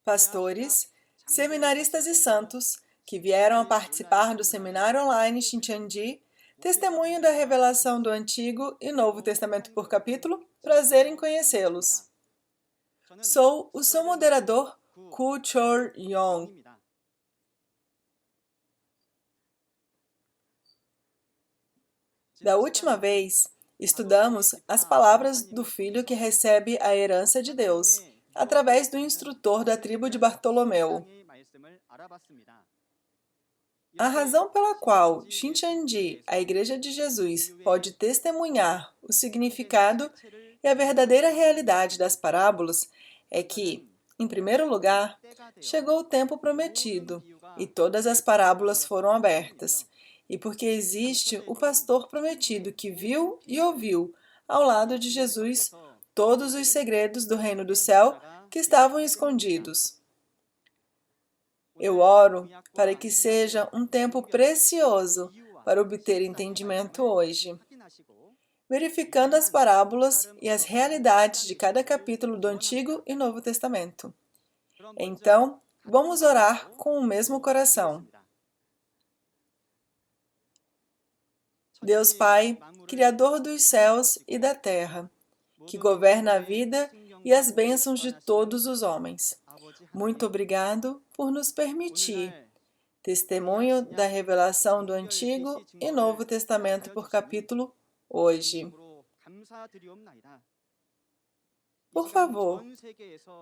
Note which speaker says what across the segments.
Speaker 1: pastores, seminaristas e santos que vieram a participar do seminário online Shincheonji, testemunho da revelação do Antigo e Novo Testamento por capítulo, prazer em conhecê-los. Sou o seu moderador, Koo Chol-yong. Da última vez, estudamos as palavras do filho que recebe a herança de Deus, através do instrutor da tribo de Bartolomeu. A razão pela qual Shincheonji, a Igreja de Jesus, pode testemunhar o significado e a verdadeira realidade das parábolas é que, em primeiro lugar, chegou o tempo prometido e todas as parábolas foram abertas, e porque existe o pastor prometido que viu e ouviu, ao lado de Jesus, todos os segredos do reino do céu que estavam escondidos. Eu oro para que seja um tempo precioso para obter entendimento hoje, verificando as parábolas e as realidades de cada capítulo do Antigo e Novo Testamento. Então, vamos orar com o mesmo coração. Deus Pai, Criador dos céus e da terra, que governa a vida e as bênçãos de todos os homens. Muito obrigado por nos permitir, testemunho da revelação do Antigo e Novo Testamento por capítulo, hoje. Por favor,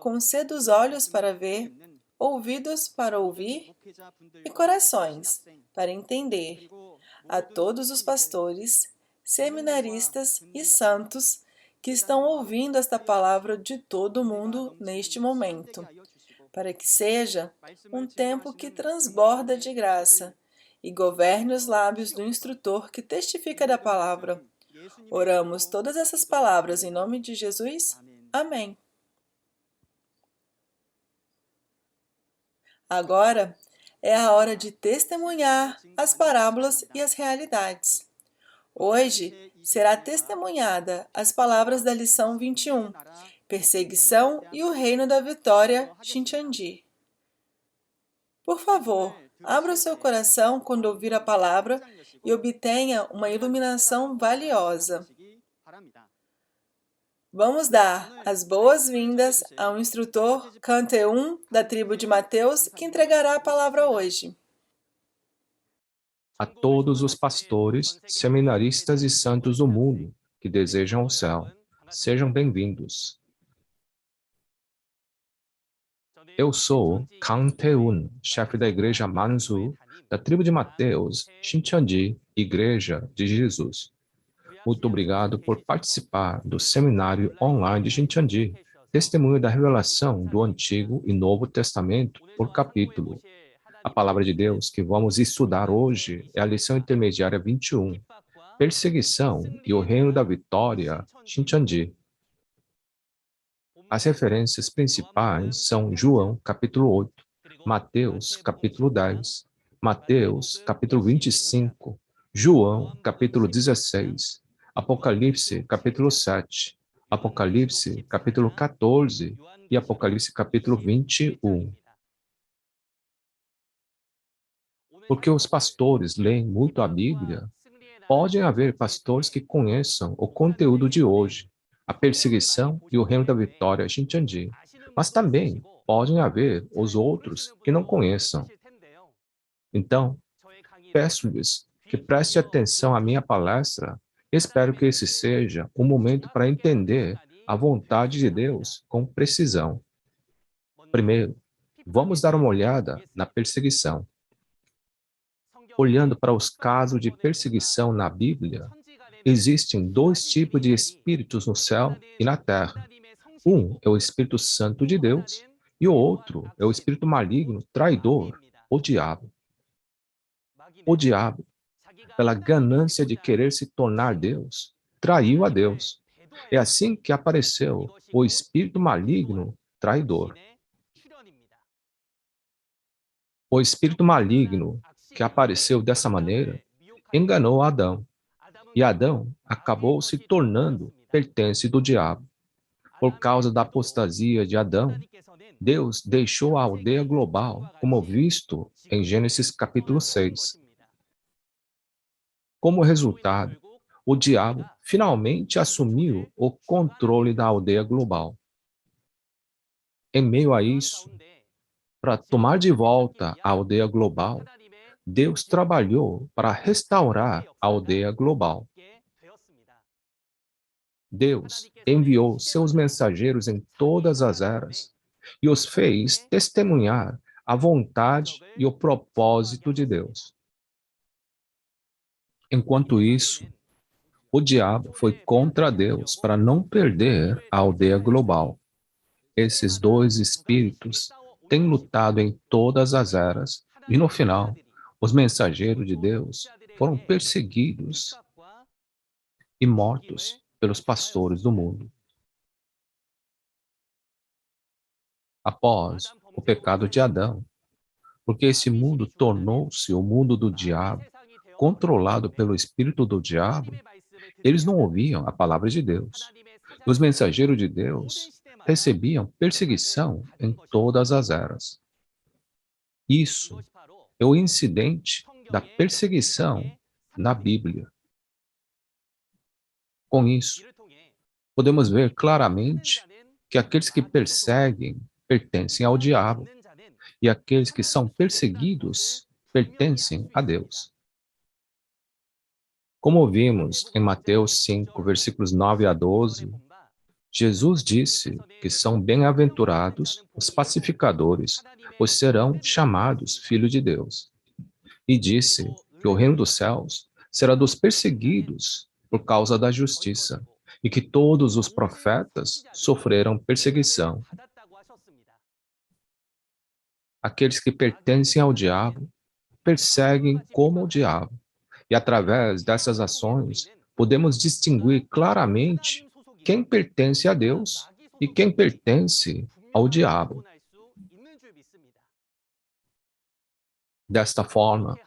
Speaker 1: conceda os olhos para ver, ouvidos para ouvir e corações para entender a todos os pastores, seminaristas e santos que estão ouvindo esta palavra de todo o mundo neste momento, para que seja um tempo que transborda de graça e governe os lábios do instrutor que testifica da palavra. Oramos todas essas palavras em nome de Jesus. Amém. Agora é a hora de testemunhar as parábolas e as realidades. Hoje será testemunhada as palavras da lição 21, Perseguição e o Reino da Vitória, Shincheonji. Por favor, abra o seu coração quando ouvir a palavra e obtenha uma iluminação valiosa. Vamos dar as boas-vindas ao instrutor Kanteum da tribo de Mateus, que entregará a palavra hoje.
Speaker 2: A todos os pastores, seminaristas e santos do mundo que desejam o céu, sejam bem-vindos. Eu sou Kang Tae-un, chefe da igreja Mansu, da tribo de Mateus, Shincheonji, Igreja de Jesus. Muito obrigado por participar do seminário online de Shincheonji, testemunho da revelação do Antigo e Novo Testamento por capítulo. A palavra de Deus que vamos estudar hoje é a lição intermediária 21, Perseguição e o Reino da Vitória, Shincheonji. As referências principais são João, capítulo 8, Mateus, capítulo 10, Mateus, capítulo 25, João, capítulo 16, Apocalipse, capítulo 7, Apocalipse, capítulo 14 e Apocalipse, capítulo 21. Porque os pastores leem muito a Bíblia, podem haver pastores que conheçam o conteúdo de hoje, a perseguição e o reino da vitória, Shincheonji, mas também podem haver os outros que não conheçam. Então, peço-lhes que preste atenção à minha palestra. Espero que esse seja um momento para entender a vontade de Deus com precisão. Primeiro, vamos dar uma olhada na perseguição. Olhando para os casos de perseguição na Bíblia, existem dois tipos de espíritos no céu e na terra. Um é o Espírito Santo de Deus e o outro é o espírito maligno, traidor, o diabo. O diabo, pela ganância de querer se tornar Deus, traiu a Deus. É assim que apareceu o espírito maligno, traidor. O espírito maligno, que apareceu dessa maneira, enganou Adão. E Adão acabou se tornando pertence do diabo. Por causa da apostasia de Adão, Deus deixou a aldeia global, como visto em Gênesis capítulo 6. Como resultado, o diabo finalmente assumiu o controle da aldeia global. Em meio a isso, para tomar de volta a aldeia global, Deus trabalhou para restaurar a aldeia global. Deus enviou seus mensageiros em todas as eras e os fez testemunhar a vontade e o propósito de Deus. Enquanto isso, o diabo foi contra Deus para não perder a aldeia global. Esses dois espíritos têm lutado em todas as eras e, no final, os mensageiros de Deus foram perseguidos e mortos pelos pastores do mundo. Após o pecado de Adão, porque esse mundo tornou-se o mundo do diabo, controlado pelo espírito do diabo, eles não ouviam a palavra de Deus. Os mensageiros de Deus recebiam perseguição em todas as eras. Isso é o incidente da perseguição na Bíblia. Com isso, podemos ver claramente que aqueles que perseguem pertencem ao diabo e aqueles que são perseguidos pertencem a Deus. Como vimos em Mateus 5, versículos 9 a 12, Jesus disse que são bem-aventurados os pacificadores, pois serão chamados filhos de Deus. E disse que o reino dos céus será dos perseguidos por causa da justiça, e que todos os profetas sofreram perseguição. Aqueles que pertencem ao diabo perseguem como o diabo, e através dessas ações podemos distinguir claramente quem pertence a Deus e quem pertence ao diabo. Desta forma,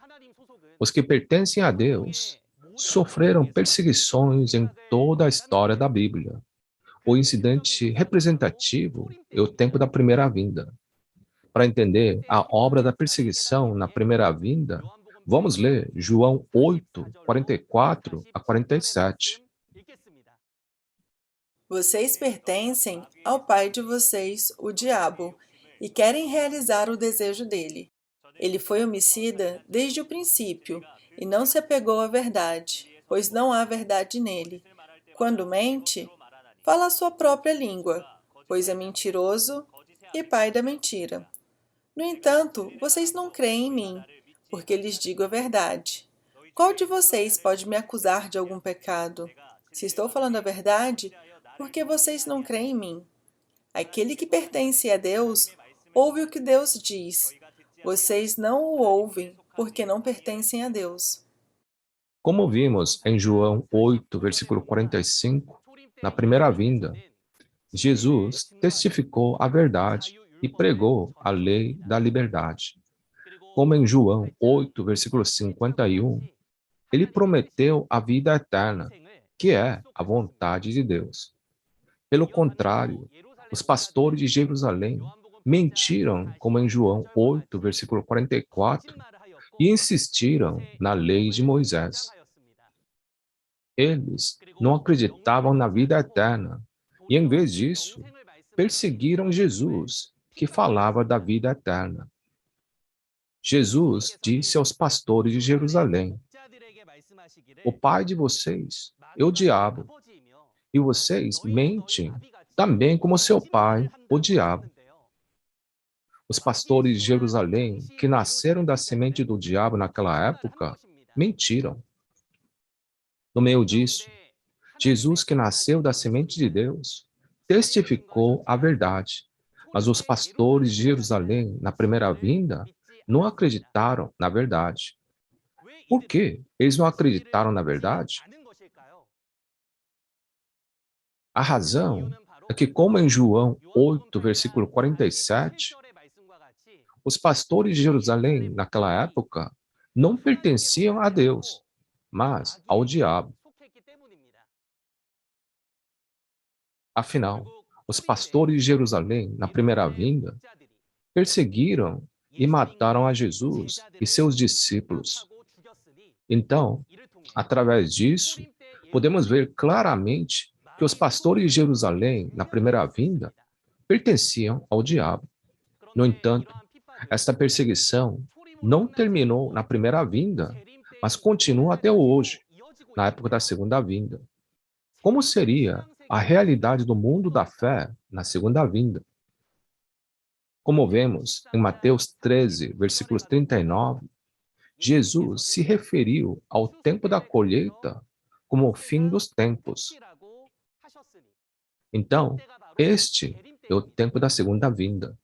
Speaker 2: os que pertencem a Deus sofreram perseguições em toda a história da Bíblia. O incidente representativo é o tempo da primeira vinda. Para entender a obra da perseguição na primeira vinda, vamos ler João 8, 44 a 47.
Speaker 1: Vocês pertencem ao pai de vocês, o diabo, e querem realizar o desejo dele. Ele foi homicida desde o princípio e não se apegou à verdade, pois não há verdade nele. Quando mente, fala a sua própria língua, pois é mentiroso e pai da mentira. No entanto, vocês não creem em mim, porque lhes digo a verdade. Qual de vocês pode me acusar de algum pecado? Se estou falando a verdade, por que vocês não creem em mim? Aquele que pertence a Deus ouve o que Deus diz. Vocês não o ouvem, porque não pertencem a Deus.
Speaker 2: Como vimos em João 8, versículo 45, na primeira vinda, Jesus testificou a verdade e pregou a lei da liberdade. Como em João 8, versículo 51, ele prometeu a vida eterna, que é a vontade de Deus. Pelo contrário, os pastores de Jerusalém mentiram, como em João 8, versículo 44, e insistiram na lei de Moisés. Eles não acreditavam na vida eterna e, em vez disso, perseguiram Jesus, que falava da vida eterna. Jesus disse aos pastores de Jerusalém: o pai de vocês é o diabo, e vocês mentem também como seu pai, o diabo. Os pastores de Jerusalém, que nasceram da semente do diabo naquela época, mentiram. No meio disso, Jesus, que nasceu da semente de Deus, testificou a verdade. Mas os pastores de Jerusalém, na primeira vinda, não acreditaram na verdade. Por que eles não acreditaram na verdade? A razão é que, como em João 8, versículo 47, os pastores de Jerusalém, naquela época, não pertenciam a Deus, mas ao diabo. Afinal, Os pastores de Jerusalém, na primeira vinda, perseguiram e mataram a Jesus e seus discípulos. Então, através disso, podemos ver claramente que os pastores de Jerusalém, na primeira vinda, pertenciam ao diabo. No entanto, esta perseguição não terminou na primeira vinda, mas continua até hoje, na época da segunda vinda. Como seria a realidade do mundo da fé na segunda vinda? Como vemos em Mateus 13, versículos 39, Jesus se referiu ao tempo da colheita como o fim dos tempos. Então, este é o tempo da segunda vinda.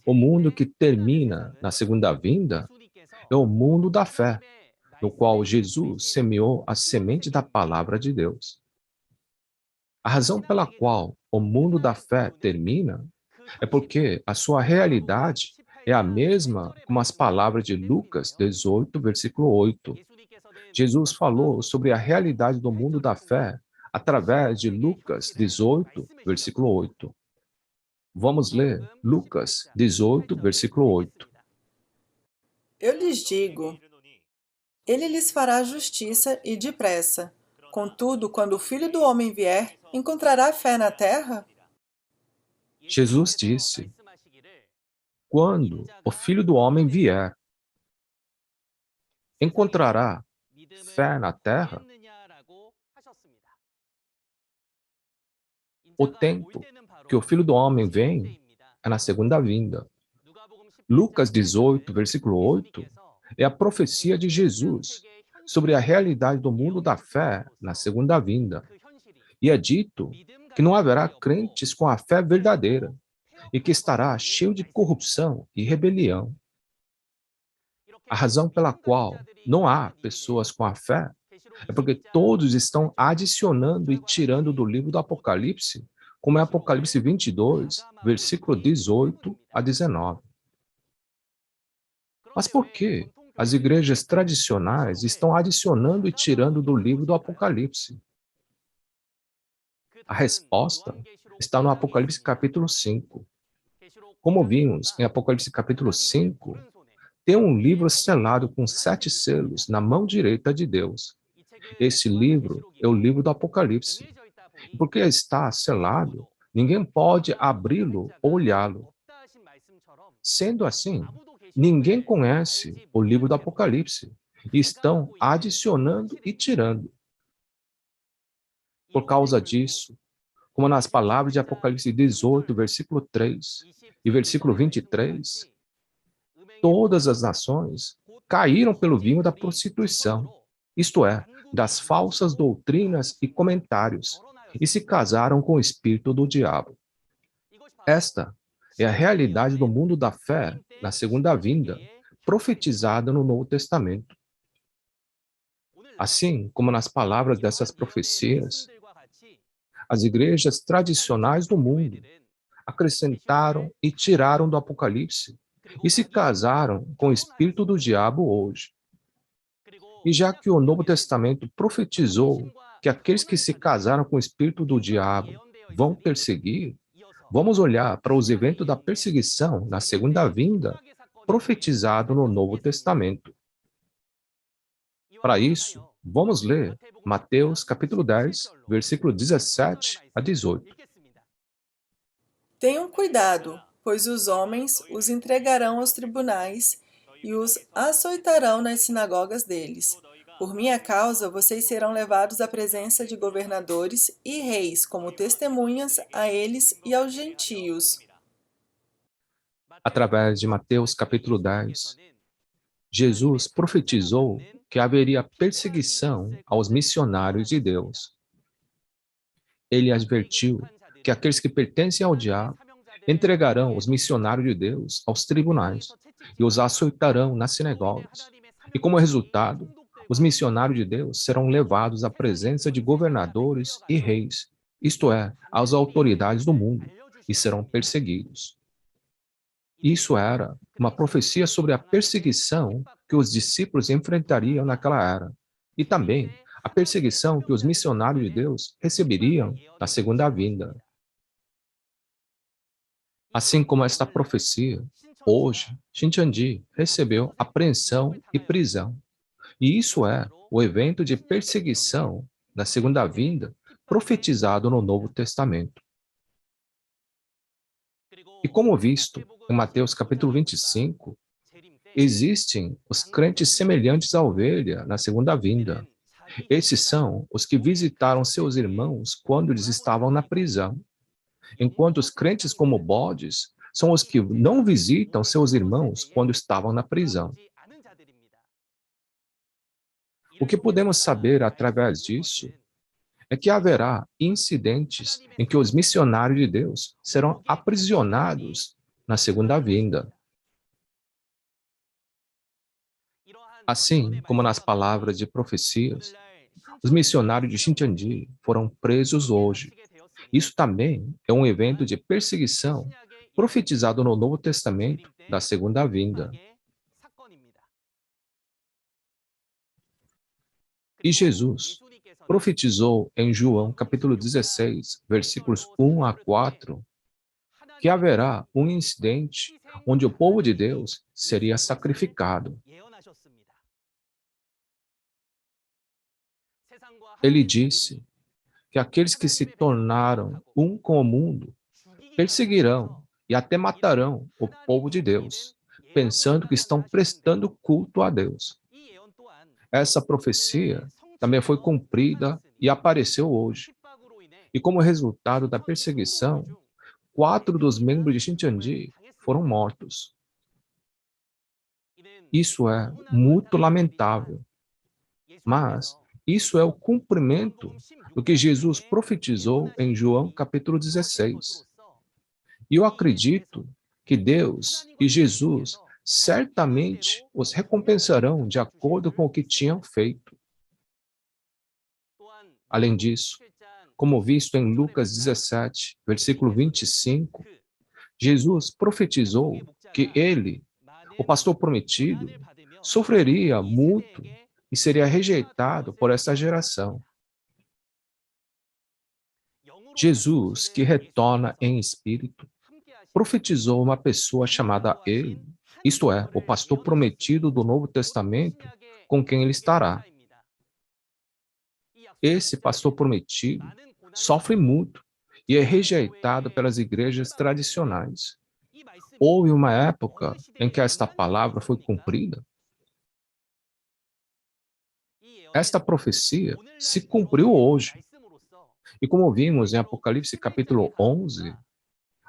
Speaker 2: O mundo que termina na segunda vinda é o mundo da fé, no qual Jesus semeou a semente da palavra de Deus. A razão pela qual o mundo da fé termina é porque a sua realidade é a mesma como as palavras de Lucas 18, versículo 8. Jesus falou sobre a realidade do mundo da fé através de Lucas 18, versículo 8. Vamos ler Lucas 18, versículo 8.
Speaker 1: Eu lhes digo, ele lhes fará justiça e depressa. Contudo, quando o Filho do Homem vier, encontrará fé na terra?
Speaker 2: Jesus disse: quando o Filho do Homem vier, encontrará fé na terra? O tempo que o Filho do Homem vem é na segunda vinda. Lucas 18, versículo 8, é a profecia de Jesus sobre a realidade do mundo da fé na segunda vinda. E é dito que não haverá crentes com a fé verdadeira e que estará cheio de corrupção e rebelião. A razão pela qual não há pessoas com a fé é porque todos estão adicionando e tirando do livro do Apocalipse, como é Apocalipse 22, versículo 18 a 19. Mas por que as igrejas tradicionais estão adicionando e tirando do livro do Apocalipse? A resposta está no Apocalipse capítulo 5. Como vimos em Apocalipse capítulo 5, tem um livro selado com 7 selos na mão direita de Deus. Esse livro é o livro do Apocalipse. E porque está selado, ninguém pode abri-lo ou olhá-lo. Sendo assim, ninguém conhece o livro do Apocalipse e estão adicionando e tirando. Por causa disso, como nas palavras de Apocalipse 18, versículo 3 e versículo 23, todas as nações caíram pelo vinho da prostituição, isto é, das falsas doutrinas e comentários, e se casaram com o espírito do diabo. Esta é a realidade do mundo da fé na segunda vinda, profetizada no Novo Testamento. Assim como nas palavras dessas profecias, as igrejas tradicionais do mundo acrescentaram e tiraram do Apocalipse e se casaram com o espírito do diabo hoje. E já que o Novo Testamento profetizou que aqueles que se casaram com o espírito do diabo vão perseguir, vamos olhar para os eventos da perseguição na segunda vinda, profetizado no Novo Testamento. Para isso, vamos ler Mateus capítulo 10, versículo 17 a 18.
Speaker 1: Tenham cuidado, pois os homens os entregarão aos tribunais e os açoitarão nas sinagogas deles. Por minha causa, vocês serão levados à presença de governadores e reis como testemunhas a eles e aos gentios.
Speaker 2: Através de Mateus capítulo 10, Jesus profetizou que haveria perseguição aos missionários de Deus. Ele advertiu que aqueles que pertencem ao diabo entregarão os missionários de Deus aos tribunais e os açoitarão nas sinagogas. E como resultado, os missionários de Deus serão levados à presença de governadores e reis, isto é, às autoridades do mundo, e serão perseguidos. Isso era uma profecia sobre a perseguição que os discípulos enfrentariam naquela era, e também a perseguição que os missionários de Deus receberiam na segunda vinda. Assim como esta profecia, hoje, Shincheonji recebeu apreensão e prisão. E isso é o evento de perseguição da segunda vinda profetizado no Novo Testamento. E como visto em Mateus capítulo 25, existem os crentes semelhantes à ovelha na segunda vinda. Esses são os que visitaram seus irmãos quando eles estavam na prisão, enquanto os crentes como bodes são os que não visitam seus irmãos quando estavam na prisão. O que podemos saber através disso é que haverá incidentes em que os missionários de Deus serão aprisionados na segunda vinda. Assim como nas palavras de profecias, os missionários de Xintiandi foram presos hoje. Isso também é um evento de perseguição profetizado no Novo Testamento da segunda vinda. E Jesus profetizou em João capítulo 16, versículos 1 a 4, que haverá um incidente onde o povo de Deus seria sacrificado. Ele disse que aqueles que se tornaram um com o mundo perseguirão e até matarão o povo de Deus, pensando que estão prestando culto a Deus. Essa profecia também foi cumprida e apareceu hoje. E como resultado da perseguição, 4 dos membros de Xintiandi foram mortos. Isso é muito lamentável, mas isso é o cumprimento do que Jesus profetizou em João capítulo 16. E eu acredito que Deus e Jesus certamente os recompensarão de acordo com o que tinham feito. Além disso, como visto em Lucas 17, versículo 25, Jesus profetizou que ele, o pastor prometido, sofreria muito e seria rejeitado por essa geração. Jesus, que retorna em espírito, profetizou uma pessoa chamada ele, isto é, o pastor prometido do Novo Testamento, com quem ele estará. Esse pastor prometido sofre muito e é rejeitado pelas igrejas tradicionais. Houve uma época em que esta palavra foi cumprida. Esta profecia se cumpriu hoje. E como vimos em Apocalipse capítulo 11,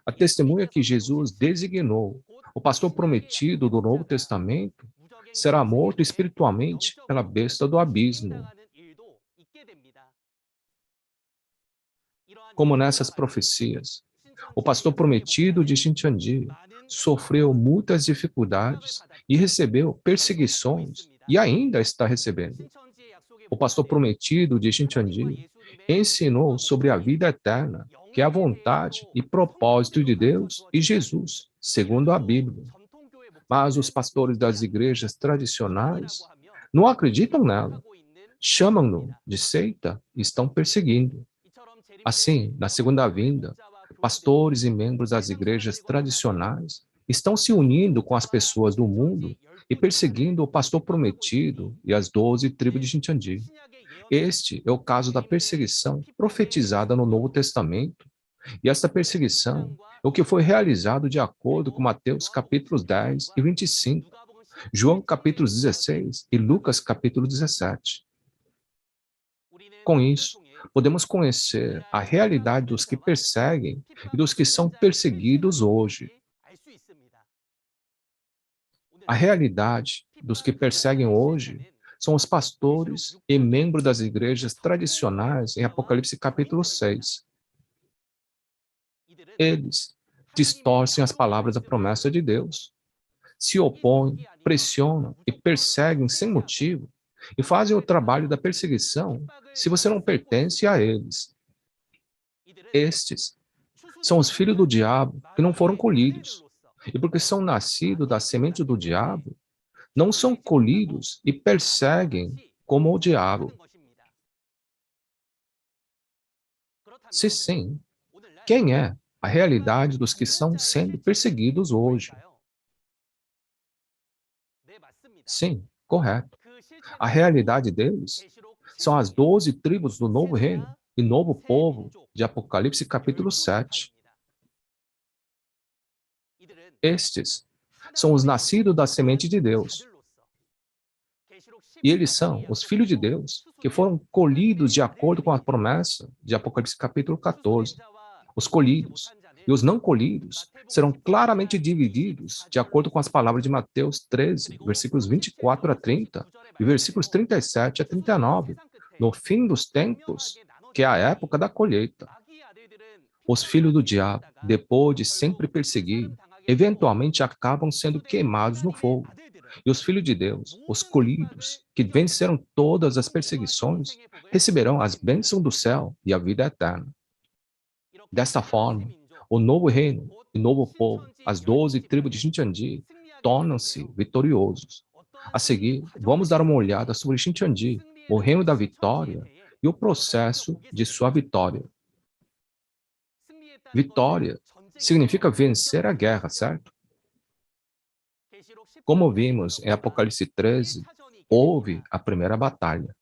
Speaker 2: a testemunha que Jesus designou, o pastor prometido do Novo Testamento, será morto espiritualmente pela besta do abismo. Como nessas profecias, o pastor prometido de Xintiandi sofreu muitas dificuldades e recebeu perseguições e ainda está recebendo. O pastor prometido de Xintiandi ensinou sobre a vida eterna, que é a vontade e propósito de Deus e Jesus, segundo a Bíblia. Mas os pastores das igrejas tradicionais não acreditam nela, chamam-no de seita e estão perseguindo. Assim, na segunda vinda, pastores e membros das igrejas tradicionais estão se unindo com as pessoas do mundo e perseguindo o pastor prometido e as 12 tribos de Xintiandi. Este é o caso da perseguição profetizada no Novo Testamento, e esta perseguição é o que foi realizado de acordo com Mateus capítulos 10 e 25, João capítulos 16 e Lucas capítulo 17. Com isso, podemos conhecer a realidade dos que perseguem e dos que são perseguidos hoje. A realidade dos que perseguem hoje são os pastores e membros das igrejas tradicionais em Apocalipse capítulo 6. Eles distorcem as palavras da promessa de Deus, se opõem, pressionam e perseguem sem motivo e fazem o trabalho da perseguição se você não pertence a eles. Estes são os filhos do diabo que não foram colhidos, e porque são nascidos da semente do diabo, não são colhidos e perseguem como o diabo. Se sim, quem é a realidade dos que são sendo perseguidos hoje. Sim, correto. A realidade deles são as 12 tribos do novo reino e novo povo de Apocalipse capítulo 7. Estes são os nascidos da semente de Deus. E eles são os filhos de Deus, que foram colhidos de acordo com a promessa de Apocalipse capítulo 14. Os colhidos e os não colhidos serão claramente divididos de acordo com as palavras de Mateus 13, versículos 24 a 30 e versículos 37 a 39, no fim dos tempos, que é a época da colheita. Os filhos do diabo, depois de sempre perseguir, eventualmente acabam sendo queimados no fogo. E os filhos de Deus, os colhidos, que venceram todas as perseguições, receberão as bênçãos do céu e a vida eterna. Desta forma, o novo reino e novo povo, as 12 tribos de Xintiandi, tornam-se vitoriosos. A seguir, vamos dar uma olhada sobre Xintiandi, o reino da vitória e o processo de sua vitória. Vitória significa vencer a guerra, certo? Como vimos em Apocalipse 13, houve a primeira batalha.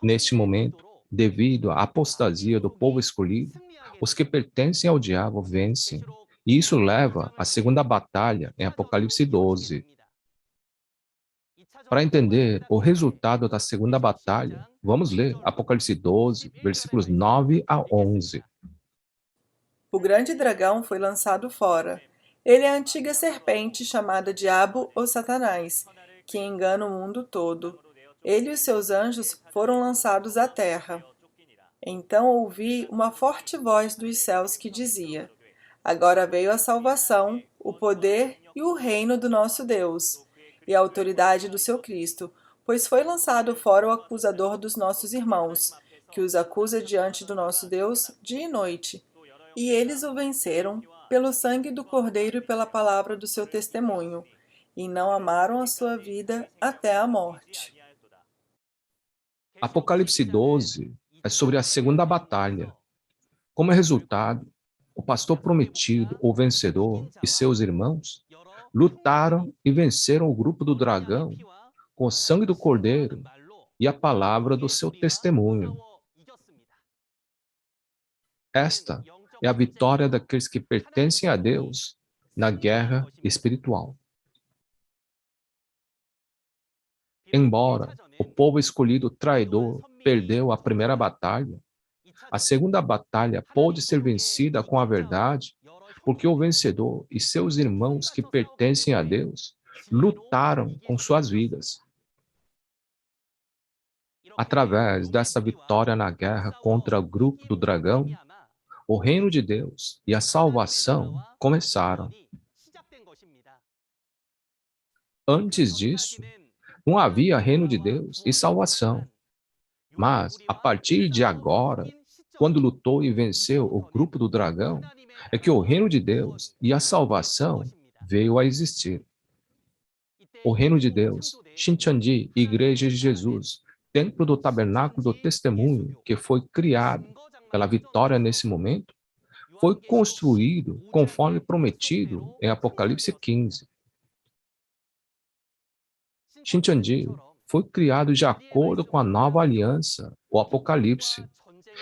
Speaker 2: Neste momento, devido à apostasia do povo escolhido, os que pertencem ao diabo vencem, e isso leva à segunda batalha em Apocalipse 12. Para entender o resultado da segunda batalha, vamos ler Apocalipse 12, versículos 9 a 11.
Speaker 1: O grande dragão foi lançado fora. Ele é a antiga serpente chamada Diabo ou Satanás, que engana o mundo todo. Ele e os seus anjos foram lançados à terra. Então ouvi uma forte voz dos céus que dizia: Agora veio a salvação, o poder e o reino do nosso Deus, e a autoridade do seu Cristo, pois foi lançado fora o acusador dos nossos irmãos, que os acusa diante do nosso Deus dia e noite. E eles o venceram pelo sangue do Cordeiro e pela palavra do seu testemunho, e não amaram a sua vida até a morte.
Speaker 2: Apocalipse 12 é sobre a segunda batalha. Como resultado, o pastor prometido, o vencedor, e seus irmãos lutaram e venceram o grupo do dragão com o sangue do Cordeiro e a palavra do seu testemunho. Esta é a vitória daqueles que pertencem a Deus na guerra espiritual. Embora o povo escolhido traidor perdeu a primeira batalha, a segunda batalha pode ser vencida com a verdade, porque o vencedor e seus irmãos que pertencem a Deus lutaram com suas vidas. Através dessa vitória na guerra contra o grupo do dragão, o reino de Deus e a salvação começaram. Antes disso, não havia reino de Deus e salvação. Mas, a partir de agora, quando lutou e venceu o grupo do dragão, é que o reino de Deus e a salvação veio a existir. O reino de Deus, Xintiandi, Igreja de Jesus, Templo do Tabernáculo do Testemunho, que foi criado pela vitória nesse momento, foi construído conforme prometido em Apocalipse 15. Xintiandi foi criado de acordo com a nova aliança, o Apocalipse,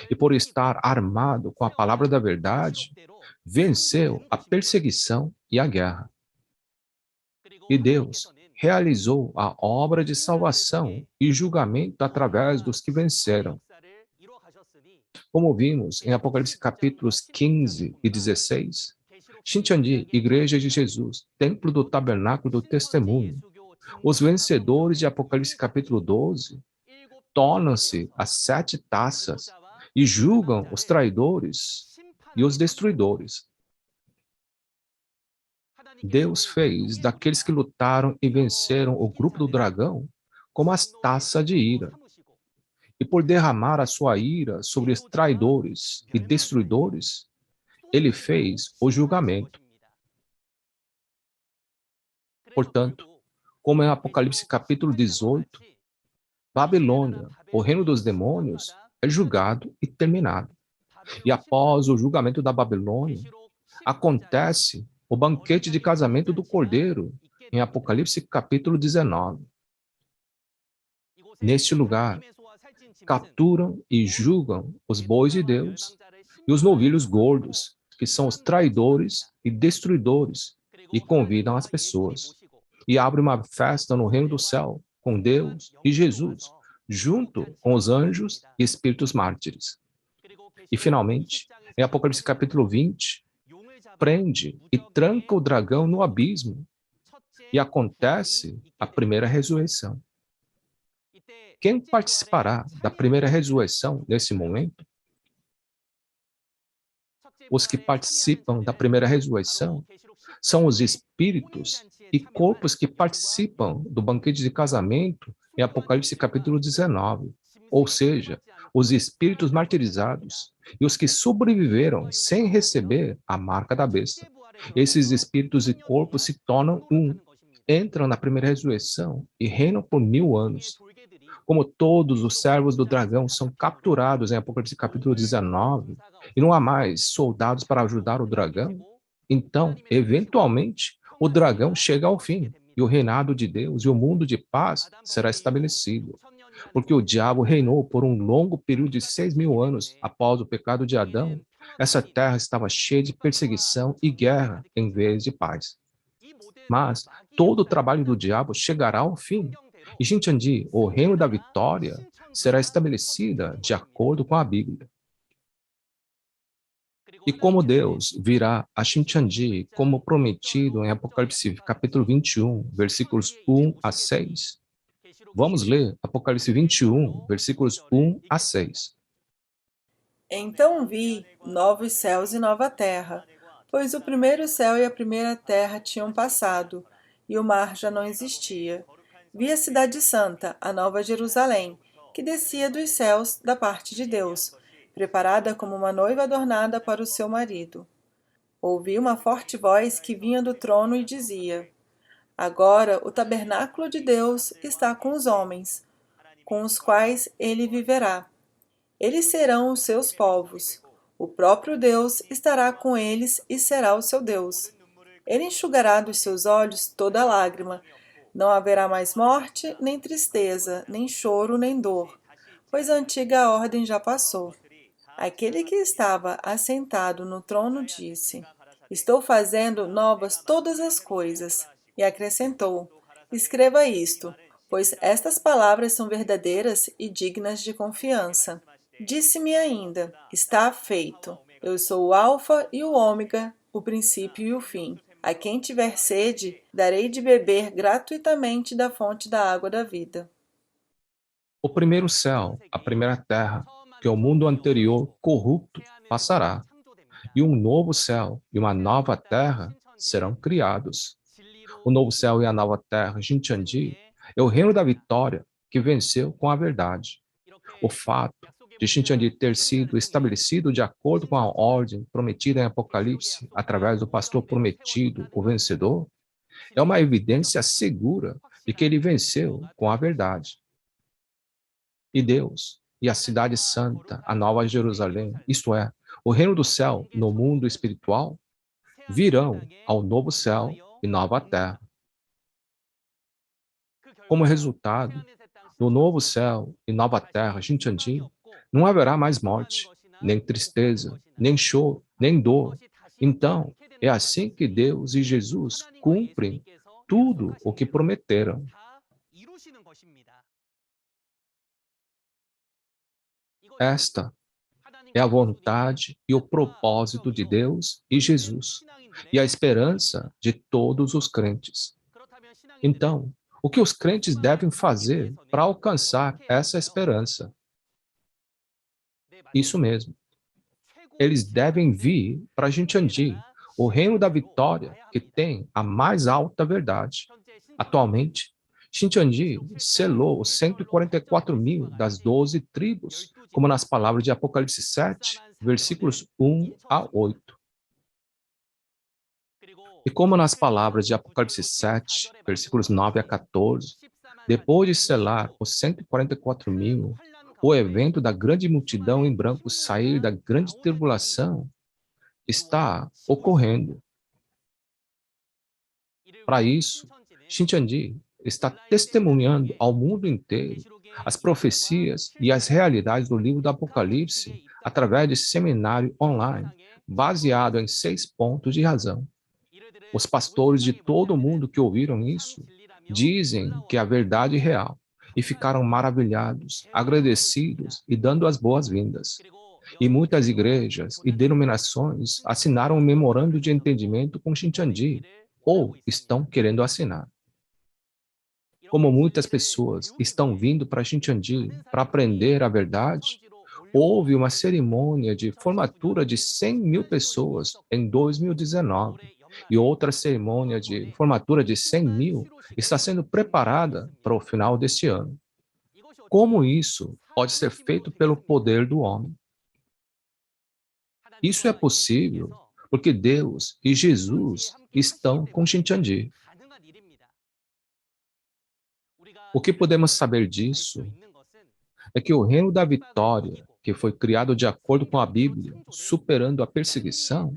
Speaker 2: e por estar armado com a palavra da verdade, venceu a perseguição e a guerra. E Deus realizou a obra de salvação e julgamento através dos que venceram. Como vimos em Apocalipse capítulos 15 e 16, Xintiandi, Igreja de Jesus, Templo do Tabernáculo do Testemunho, os vencedores de Apocalipse capítulo 12 tornam-se as 7 taças e julgam os traidores e os destruidores. Deus fez daqueles que lutaram e venceram o grupo do dragão como as taças de ira. E por derramar a sua ira sobre os traidores e destruidores, ele fez o julgamento. Portanto, como em Apocalipse capítulo 18, Babilônia, o reino dos demônios, é julgado e terminado. E após o julgamento da Babilônia, acontece o banquete de casamento do Cordeiro, em Apocalipse capítulo 19. Neste lugar, capturam e julgam os bois de Deus e os novilhos gordos, que são os traidores e destruidores, e convidam as pessoas. E abrem uma festa no reino do céu, com Deus e Jesus, junto com os anjos e espíritos mártires. E, finalmente, em Apocalipse capítulo 20, prende e tranca o dragão no abismo, e acontece a primeira ressurreição. Quem participará da primeira ressurreição nesse momento? Os que participam da primeira ressurreição são os espíritos e corpos que participam do banquete de casamento em Apocalipse capítulo 19, ou seja, os espíritos martirizados e os que sobreviveram sem receber a marca da besta. Esses espíritos e corpos se tornam um, entram na primeira ressurreição e reinam por 1000 anos. Como todos os servos do dragão são capturados em Apocalipse capítulo 19, e não há mais soldados para ajudar o dragão, então, eventualmente, o dragão chega ao fim, e o reinado de Deus e o mundo de paz será estabelecido. Porque o diabo reinou por um longo período de 6.000 anos após o pecado de Adão, essa terra estava cheia de perseguição e guerra em vez de paz. Mas todo o trabalho do diabo chegará ao fim, e Shincheonji, o reino da vitória, será estabelecida de acordo com a Bíblia. E como Deus virá a Shincheonji como prometido em Apocalipse capítulo 21, versículos 1 a 6, vamos ler Apocalipse 21, versículos 1 a 6.
Speaker 1: Então vi novos céus e nova terra, pois o primeiro céu e a primeira terra tinham passado, e o mar já não existia. Vi a cidade santa, a nova Jerusalém, que descia dos céus da parte de Deus, preparada como uma noiva adornada para o seu marido. Ouvi uma forte voz que vinha do trono e dizia: Agora o tabernáculo de Deus está com os homens, com os quais ele viverá. Eles serão os seus povos. O próprio Deus estará com eles e será o seu Deus. Ele enxugará dos seus olhos toda lágrima. Não haverá mais morte, nem tristeza, nem choro, nem dor, pois a antiga ordem já passou. Aquele que estava assentado no trono disse: Estou fazendo novas todas as coisas. E acrescentou: Escreva isto, pois estas palavras são verdadeiras e dignas de confiança. Disse-me ainda: Está feito. Eu sou o Alfa e o Ômega, o princípio e o fim. A quem tiver sede, darei de beber gratuitamente da fonte da água da vida.
Speaker 2: O primeiro céu, a primeira terra, que é o mundo anterior corrupto, passará, e um novo céu e uma nova terra serão criados. O novo céu e a nova terra, Shincheonji, é o reino da vitória que venceu com a verdade. O fato de Shincheonji ter sido estabelecido de acordo com a ordem prometida em Apocalipse através do pastor prometido, o vencedor, é uma evidência segura de que ele venceu com a verdade. E Deus, e a cidade santa, a nova Jerusalém, isto é, o reino do céu no mundo espiritual, virão ao novo céu e nova terra. Como resultado, no novo céu e nova terra, Shincheonji, não haverá mais morte, nem tristeza, nem choro, nem dor. Então, é assim que Deus e Jesus cumprem tudo o que prometeram. Esta é a vontade e o propósito de Deus e Jesus, e a esperança de todos os crentes. Então, o que os crentes devem fazer para alcançar essa esperança? Isso mesmo. Eles devem vir para Shincheonji, o reino da vitória, que tem a mais alta verdade. Atualmente, Shincheonji selou os 144.000 das 12 tribos, como nas palavras de Apocalipse 7, versículos 1 a 8. E como nas palavras de Apocalipse 7, versículos 9 a 14, depois de selar os 144.000, o evento da grande multidão em branco sair da grande tribulação, está ocorrendo. Para isso, Shincheonji está testemunhando ao mundo inteiro as profecias e as realidades do livro do Apocalipse através de seminário online, baseado em 6 pontos de razão. Os pastores de todo o mundo que ouviram isso dizem que é a verdade real e ficaram maravilhados, agradecidos e dando as boas-vindas. E muitas igrejas e denominações assinaram um memorando de entendimento com Shincheonji, ou estão querendo assinar. Como muitas pessoas estão vindo para Shincheonji para aprender a verdade, houve uma cerimônia de formatura de 100 mil pessoas em 2019 e outra cerimônia de formatura de 100 mil está sendo preparada para o final deste ano. Como isso pode ser feito pelo poder do homem? Isso é possível porque Deus e Jesus estão com Shincheonji. O que podemos saber disso é que o reino da vitória, que foi criado de acordo com a Bíblia, superando a perseguição,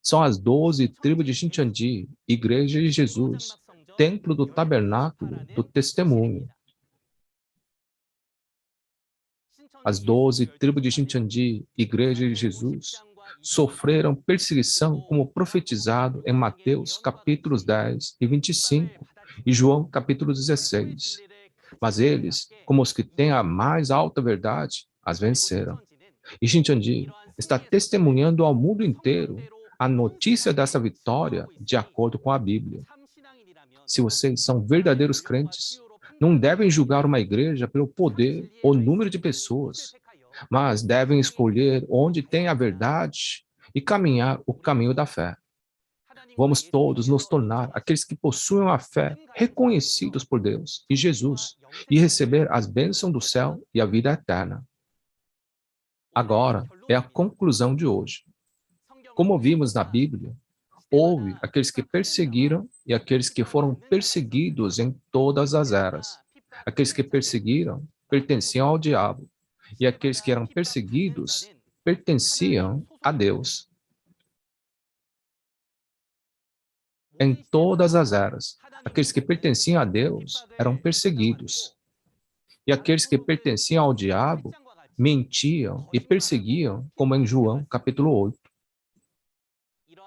Speaker 2: são as 12 tribos de Shincheonji, Igreja de Jesus, Templo do Tabernáculo do Testemunho. As 12 tribos de Shincheonji, Igreja de Jesus, sofreram perseguição como profetizado em Mateus capítulos 10 e 25 e João capítulo 16. Mas eles, como os que têm a mais alta verdade, as venceram. E Shincheonji está testemunhando ao mundo inteiro a notícia dessa vitória de acordo com a Bíblia. Se vocês são verdadeiros crentes, não devem julgar uma igreja pelo poder ou número de pessoas, mas devem escolher onde tem a verdade e caminhar o caminho da fé. Vamos todos nos tornar aqueles que possuem a fé reconhecidos por Deus e Jesus e receber as bênçãos do céu e a vida eterna. Agora é a conclusão de hoje. Como vimos na Bíblia, houve aqueles que perseguiram e aqueles que foram perseguidos em todas as eras. Aqueles que perseguiram pertenciam ao diabo, e aqueles que eram perseguidos pertenciam a Deus. Em todas as eras, aqueles que pertenciam a Deus eram perseguidos, e aqueles que pertenciam ao diabo mentiam e perseguiam, como em João capítulo 8.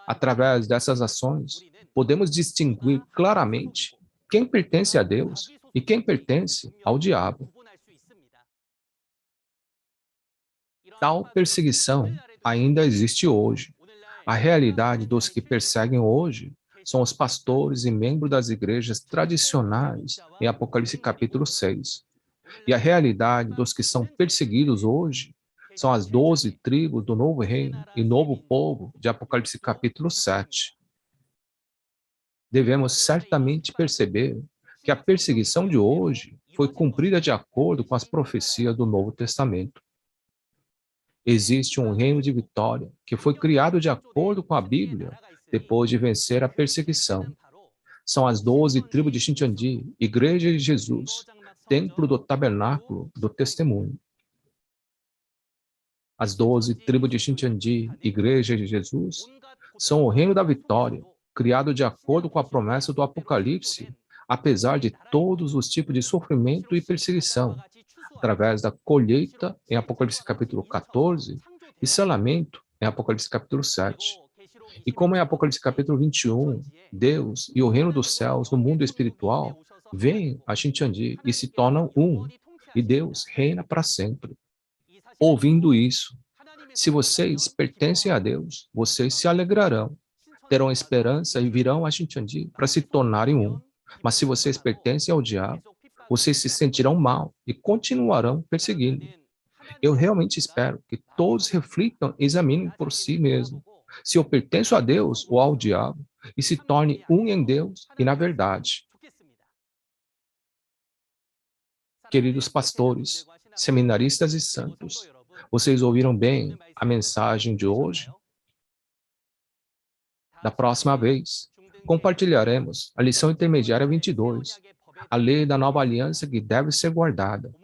Speaker 2: Através dessas ações, podemos distinguir claramente quem pertence a Deus e quem pertence ao diabo. Tal perseguição ainda existe hoje. A realidade dos que perseguem hoje são os pastores e membros das igrejas tradicionais em Apocalipse capítulo 6. E a realidade dos que são perseguidos hoje são as 12 tribos do novo reino e novo povo de Apocalipse capítulo 7. Devemos certamente perceber que a perseguição de hoje foi cumprida de acordo com as profecias do Novo Testamento. Existe um reino de vitória que foi criado de acordo com a Bíblia depois de vencer a perseguição. São as 12 tribos de Shincheonji, Igreja de Jesus, Templo do Tabernáculo do Testemunho. As 12 tribos de Shincheonji, Igreja de Jesus, são o reino da vitória, criado de acordo com a promessa do Apocalipse, apesar de todos os tipos de sofrimento e perseguição, através da colheita em Apocalipse capítulo 14 e selamento em Apocalipse capítulo 7. E como em Apocalipse capítulo 21, Deus e o reino dos céus no mundo espiritual vêm a Shincheonji e se tornam um, e Deus reina para sempre. Ouvindo isso, se vocês pertencem a Deus, vocês se alegrarão, terão esperança e virão a Shincheonji para se tornarem um. Mas se vocês pertencem ao diabo, vocês se sentirão mal e continuarão perseguindo. Eu realmente espero que todos reflitam e examinem por si mesmos se eu pertenço a Deus ou ao diabo e se torne um em Deus e na verdade. Queridos pastores, seminaristas e santos, vocês ouviram bem a mensagem de hoje? Da próxima vez, compartilharemos a lição intermediária 22, a lei da nova aliança que deve ser guardada.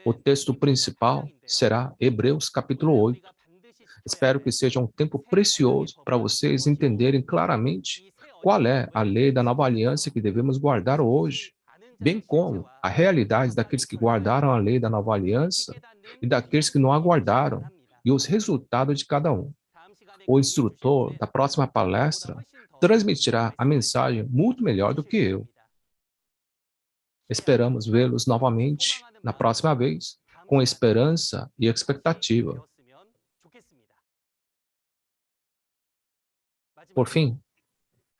Speaker 2: O texto principal será Hebreus capítulo 8. Espero que seja um tempo precioso para vocês entenderem claramente qual é a lei da nova aliança que devemos guardar hoje, bem como a realidade daqueles que guardaram a lei da nova aliança e daqueles que não a guardaram, e os resultados de cada um. O instrutor da próxima palestra transmitirá a mensagem muito melhor do que eu. Esperamos vê-los novamente na próxima vez, com esperança e expectativa. Por fim,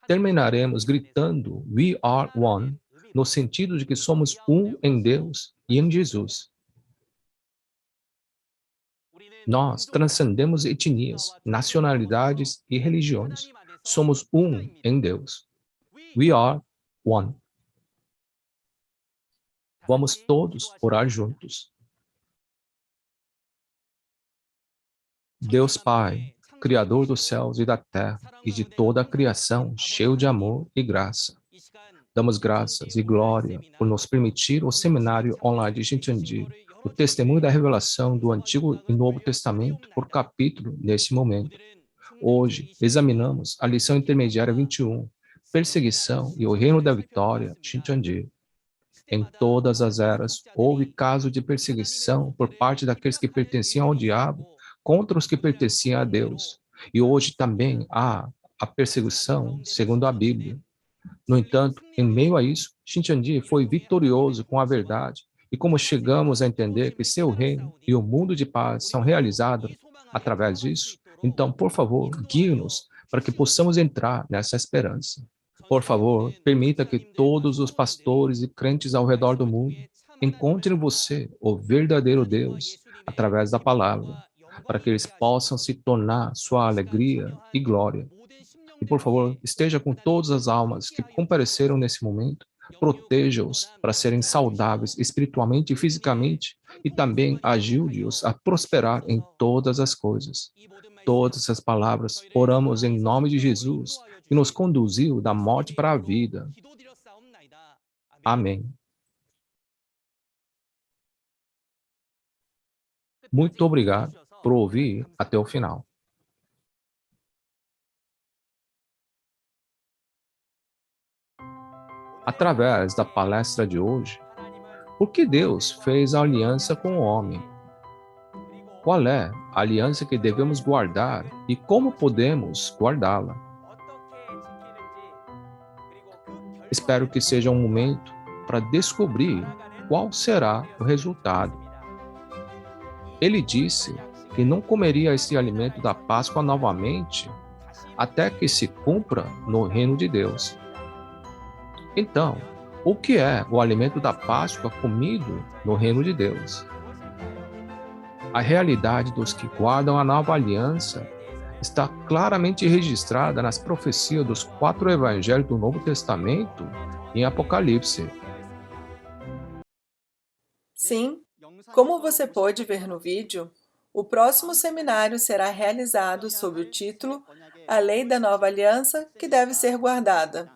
Speaker 2: terminaremos gritando "We are one", no sentido de que somos um em Deus e em Jesus. Nós transcendemos etnias, nacionalidades e religiões. Somos um em Deus. We are one. Vamos todos orar juntos. Deus Pai, Criador dos céus e da terra e de toda a criação, cheio de amor e graça. Damos graças e glória por nos permitir o seminário online de Shincheonji, o testemunho da revelação do Antigo e Novo Testamento por capítulo nesse momento. Hoje, examinamos a lição intermediária 21, Perseguição e o Reino da Vitória, Shincheonji. Em todas as eras, houve caso de perseguição por parte daqueles que pertenciam ao diabo contra os que pertenciam a Deus. E hoje também há a perseguição segundo a Bíblia. No entanto, em meio a isso, Shincheonji foi vitorioso com a verdade, e como chegamos a entender que seu reino e o mundo de paz são realizados através disso, então, por favor, guie-nos para que possamos entrar nessa esperança. Por favor, permita que todos os pastores e crentes ao redor do mundo encontrem você, o verdadeiro Deus, através da palavra, para que eles possam se tornar sua alegria e glória. E, por favor, esteja com todas as almas que compareceram nesse momento, proteja-os para serem saudáveis espiritualmente e fisicamente, e também ajude-os a prosperar em todas as coisas. Todas essas palavras oramos em nome de Jesus, que nos conduziu da morte para a vida. Amém. Muito obrigado por ouvir até o final. Através da palestra de hoje, por que Deus fez a aliança com o homem? Qual é a aliança que devemos guardar e como podemos guardá-la? Espero que seja um momento para descobrir qual será o resultado. Ele disse que não comeria esse alimento da Páscoa novamente até que se cumpra no reino de Deus. Então, o que é o alimento da Páscoa comido no reino de Deus? A realidade dos que guardam a nova aliança está claramente registrada nas profecias dos 4 evangelhos do Novo Testamento em Apocalipse.
Speaker 1: Sim, como você pôde ver no vídeo, o próximo seminário será realizado sob o título A Lei da Nova Aliança que deve ser guardada.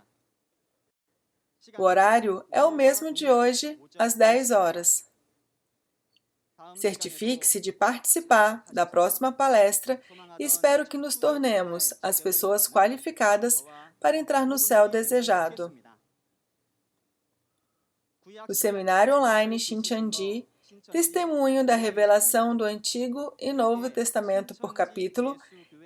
Speaker 1: O horário é o mesmo de hoje, às 10 horas. Certifique-se de participar da próxima palestra e espero que nos tornemos as pessoas qualificadas para entrar no céu desejado. O seminário online Shincheonji, testemunho da revelação do Antigo e Novo Testamento por capítulo,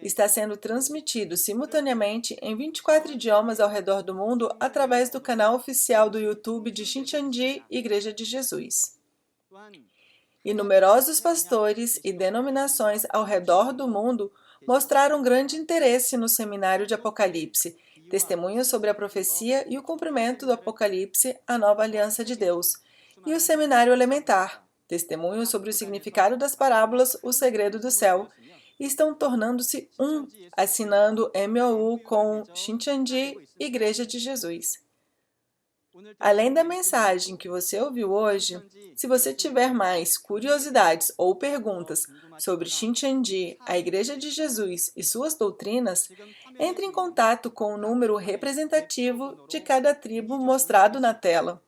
Speaker 1: está sendo transmitido simultaneamente em 24 idiomas ao redor do mundo através do canal oficial do YouTube de Shincheonji Igreja de Jesus. E numerosos pastores e denominações ao redor do mundo mostraram grande interesse no seminário de Apocalipse, testemunho sobre a profecia e o cumprimento do Apocalipse, a nova aliança de Deus, e o seminário elementar, testemunho sobre o significado das parábolas, o segredo do céu, e estão tornando-se um, assinando MOU com Shincheonji Igreja de Jesus. Além da mensagem que você ouviu hoje, se você tiver mais curiosidades ou perguntas sobre Shincheonji, a Igreja de Jesus e suas doutrinas, entre em contato com o número representativo de cada tribo mostrado na tela.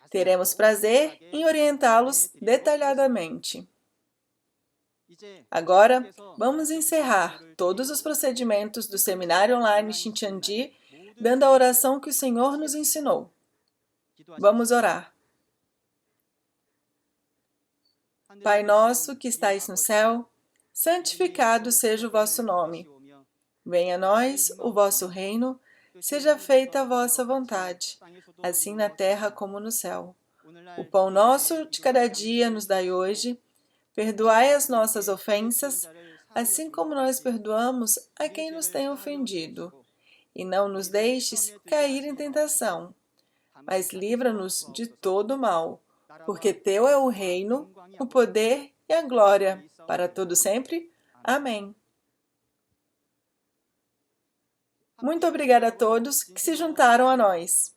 Speaker 1: Teremos prazer em orientá-los detalhadamente. Agora, vamos encerrar todos os procedimentos do Seminário Online Shincheonji, dando a oração que o Senhor nos ensinou. Vamos orar. Pai nosso que estais no céu, santificado seja o vosso nome. Venha a nós o vosso reino, seja feita a vossa vontade, assim na terra como no céu. O pão nosso de cada dia nos dai hoje, perdoai as nossas ofensas, assim como nós perdoamos a quem nos tem ofendido. E não nos deixes cair em tentação, mas livra-nos de todo mal, porque teu é o reino, o poder e a glória, para todo sempre. Amém. Muito obrigada a todos que se juntaram a nós.